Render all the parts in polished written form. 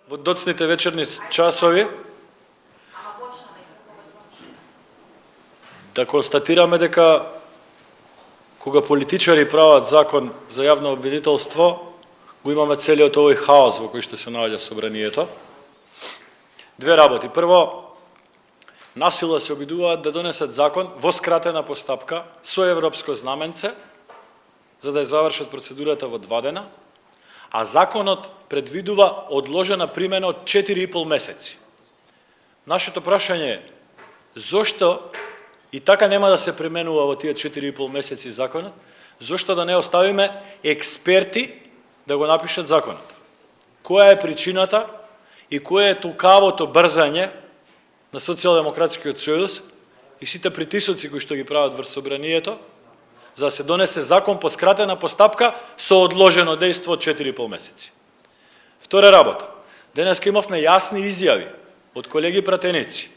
во доцните вечерни часови да констатираме дека кога политичари прават закон за јавно обвинителство, го имаме целиот овој хаос во кој што се наоѓа собранието. Две работи. Прво, насила се обидуваат да донесат закон во скратена постапка со европско знаменце, за да ја завршат процедурата во 2 дена, а законот предвидува одложена примена од 4,5 месеци. Нашето прашање е, зошто и така нема да се применува во тие 4,5 месеци законот, зошто да не оставиме експерти да го напишат законот? Која е причината и кое е тукавото брзање на Социјалдемократскиот сојуз и сите притисоци кои што ги прават врз собранието, за да се донесе закон по скратена постапка со одложено дејство од 4,5 месеци. Втора работа. Денеска имавме јасни изјави од колеги пратеници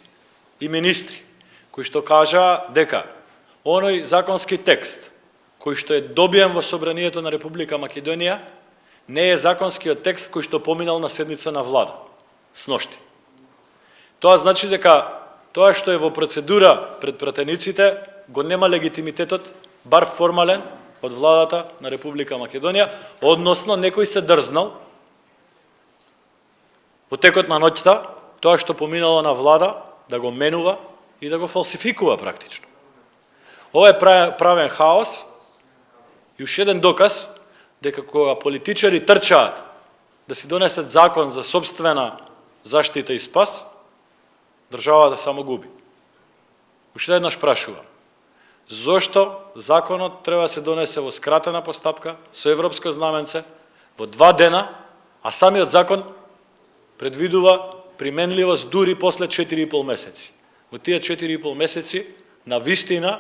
и министри, кои што кажаа дека оној законски текст, кој што е добиен во собранието на Република Македонија, не е законскиот текст кој што поминал на седница на влада, сношти. Тоа значи дека тоа што е во процедура пред пратениците го нема легитимитетот, бар формален, од владата на Република Македонија, односно некој се дрзнал во текот на ноќта тоа што поминало на влада да го менува и да го фалсификува практично. Ова е правен хаос и уште еден доказ дека кога политичари трчаат да си донесат закон за собствена заштита и спас, државата само губи. Уште еднаш прашувам, зошто законот треба да се донесе во скратена постапка со европско знаменце во 2 дена, а самиот закон предвидува применливост дури после 4,5 месеци. Во тие 4,5 месеци на вистина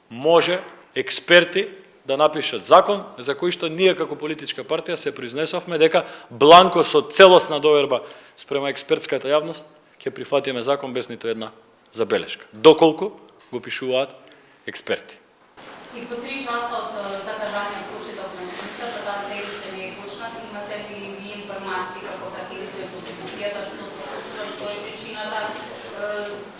може експерти да напишат закон за кој што ние како политичка партија се произнесовме дека бланко со целосна доверба спрема експертската јавност ќе прифатиме закон без ниту една забелешка, доколку го пишуваат експерти. И по 3 часа од закажање почетокме седмицата, таа се уште не е почната, имате ли ви информации како пратеници од опозицијата што се случува, што е причината,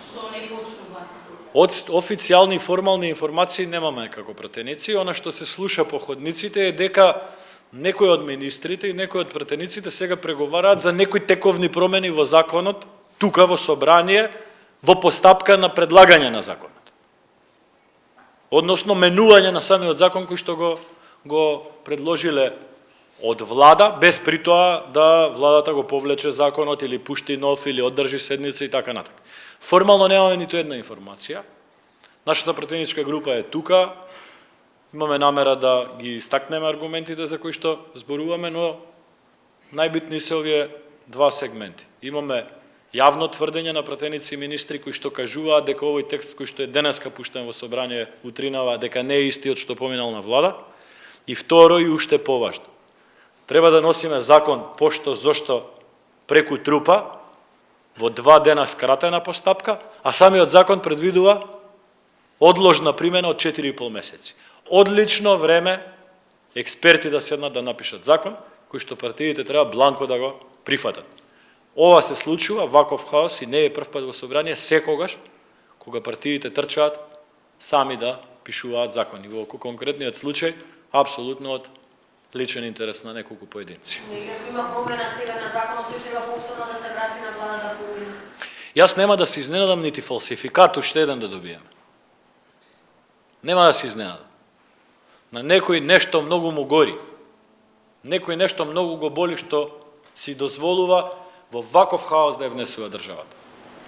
што не почнува седмицата? Од официјални и формални информации немаме како пратеници. Она што се слуша по ходниците е дека некои од министрите и некои од пратениците сега преговараат за некои тековни промени во законот, тука во собрание, во постапка на предлагање на законот. Односно менување на самиот закон кој што го предложиле од влада, без при тоа да владата го повлече законот или пушти нов или одржи седница и така натаму. Формално немаме ниту една информација. Нашата пратеничка група е тука. Имаме намера да ги истакнеме аргументите за кои што зборуваме, но најбитни се овие 2 сегменти. Имаме јавно тврдење на пратеници и министри кои што кажуваат дека овој текст кој што е денеска пуштен во собрание утринава дека не е истиот што поминал на влада. И второ и уште поважно. Треба да носиме закон пошто зошто преку трупа во 2 дена скратена постапка, а самиот закон предвидува одложна примена од 4,5 месеци. Одлично време експерти да седнат да напишат закон кој што партиите треба бланко да го прифатат. Ова се случува, ваков хаос и не е прв пат во собрание, секогаш кога партиите трчаат сами да пишуваат закони. Во конкретниот случај апсолутно од личен интерес на неколку поединци. Ако има промена сега на законот, тој треба повторно да се врати на влада да помине. Јас нема да се изненадам нити фалсификат уште еден да добиеме. Нема да се изненадам. На некој нешто многу му гори. Некој нешто многу го боли што си дозволува во ваков хаос да ја внесува државата.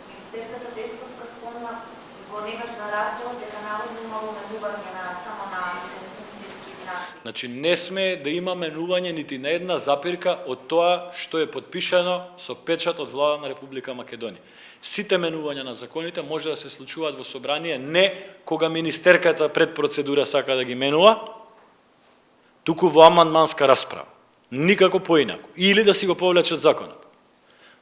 Министерката Десковска спомна во негаш за разговор дека наводно имало менување на само на функцијски знаци. Значи не сме да има менување нити на една запирка од тоа што е подпишано со печат од влада на Република Македонија. Сите менувања на законите може да се случуваат во собрание не кога министерката пред процедура сака да ги менува, туку во амандманска расправа. Никако поинаку. Или да си го повлечат законот.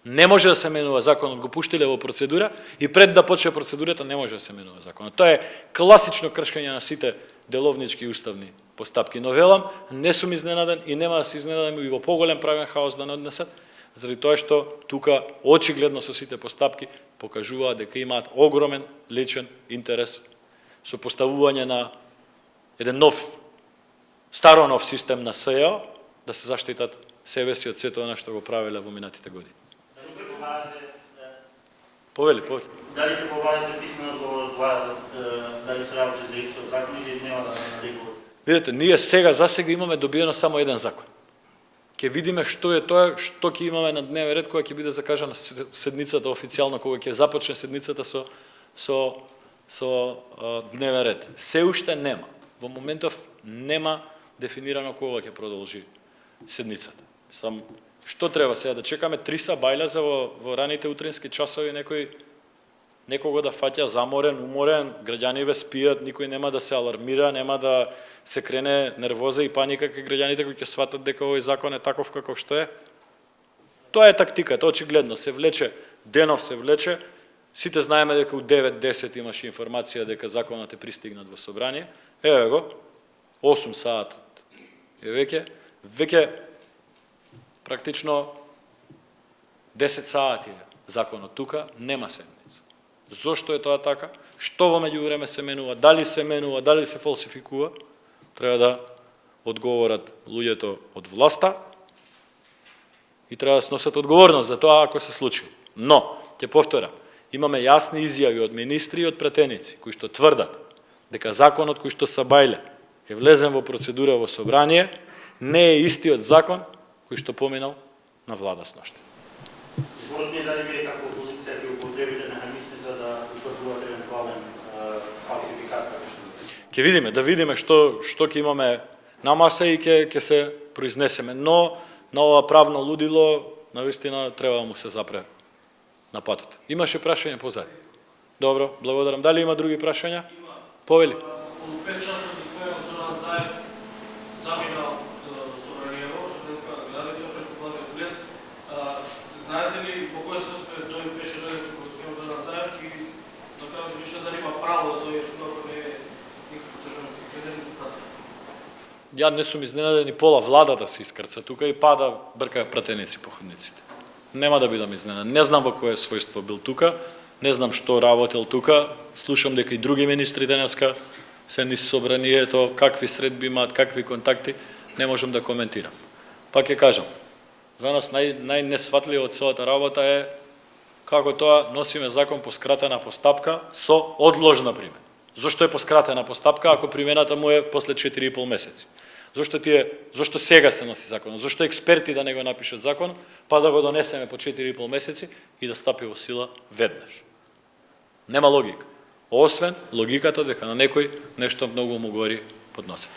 Не може да се менува законот, го пуштиле во процедура и пред да почне процедурата не може да се менува законот. Тоа е класично кршење на сите деловнички и уставни постапки. Но велам, не сум изненаден и нема да се изненадам и во поголем правен хаос да не однесат, заради тоа што тука очигледно со сите постапки покажуваат дека имаат огромен личен интерес со поставување на еден старо нов систем на СЕО, да се заштитат себе си од сето она што го правеле во минатите години. Повели. Дали ќе повалите писмен одговор од владата, дали се работи за исто закон или нема да нарекува? Видете, ние засега имаме добиено само еден закон. Ќе видиме што е тоа, што ќе имаме на дневен ред кога ќе биде закажана седницата официјално, кога ќе започне седницата со дневен ред. Се уште нема. Во моментов нема дефинирано кога ќе продолжи седницата. Што треба сега да чекаме 3 сабајле во раните утрински часови некого да фаќа заморен, уморен, граѓаниве спијат, никој нема да се алармира, нема да се крене нервоза и паника кај граѓаните кои ќе сватат дека овој закон е таков каков што е. Тоа е тактиката, очигледно се влече, денов се влече. Сите знаеме дека у 9-10 имаше информација дека законот е пристигнат во собрание. Еве го, 8 саат е веќе практично 10 саати е законот тука, нема седница. Зошто е тоа така? Што во меѓувреме се менува? Дали се менува, дали се фалсификува? Треба да одговорат луѓето од власта и треба да сносат одговорност за тоа ако се случи. Но, ќе повторам, имаме јасни изјави од министри и од пратеници кои што тврдат дека законот кој што сабајле е влезен во процедура во собрание, не е истиот закон кој што поминал на влада сноште. Зборот ми е дали вие како опозиција ќе употребите механизми за да утврдувате евентуален фалсификат како што Ќе видиме што ќе имаме на маса и ќе се произнесеме, но на ова правно лудило навистина треба да му се запре на патот. Имаше прашање позади. Добро, благодарам. Дали има други прашања? Повели. Околу 5 часот господин Зоран Заев замина собранието, собранска градина преку Владен Влес. Знаете ли по кој состојба тој беше дојде како господин Зоран Заев и на крајот више дали има право да дојде ако не е никако државен депутат? Ја не сум изненаден и пола владата се искрца тука и пада бркаја пратеници по ходниците. Нема да бидам изненаден. Не знам во кое својство бил тука, не знам што работел тука. Слушам дека и други министри денеска се низ собранието, какви средби имаат, какви контакти, не можам да коментирам. Пак ќе кажам, за нас најнесватливо од целата работа е како тоа носиме закон по скратена постапка со одложна примена. Зошто е по скратена постапка ако примената му е после 4,5 месеци? Зошто сега се носи законот? Зошто експерти да не го напишат закон, па да го донесеме по 4,5 месеци и да стапи во сила веднаш? Нема логика. Освен логиката дека на некој нешто многу му гори под носете.